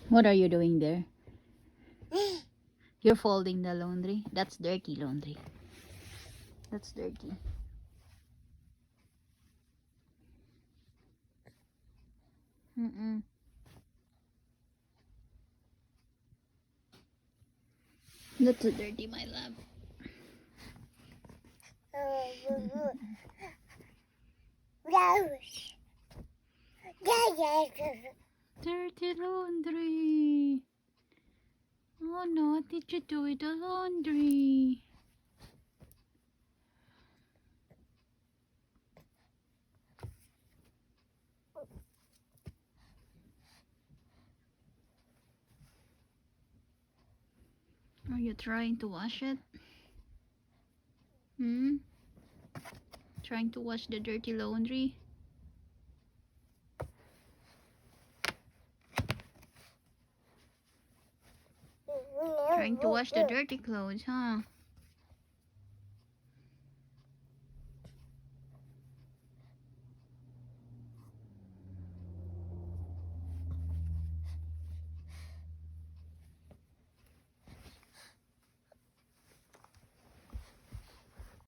What are you doing there? You're folding the laundry. That's dirty laundry. That's dirty. Mm-mm. That's so dirty, my love. Dirty laundry. Oh no, what did you do with the laundry? Are you trying to wash it? Hmm? Trying to wash the dirty laundry? Trying to wash the dirty clothes, huh?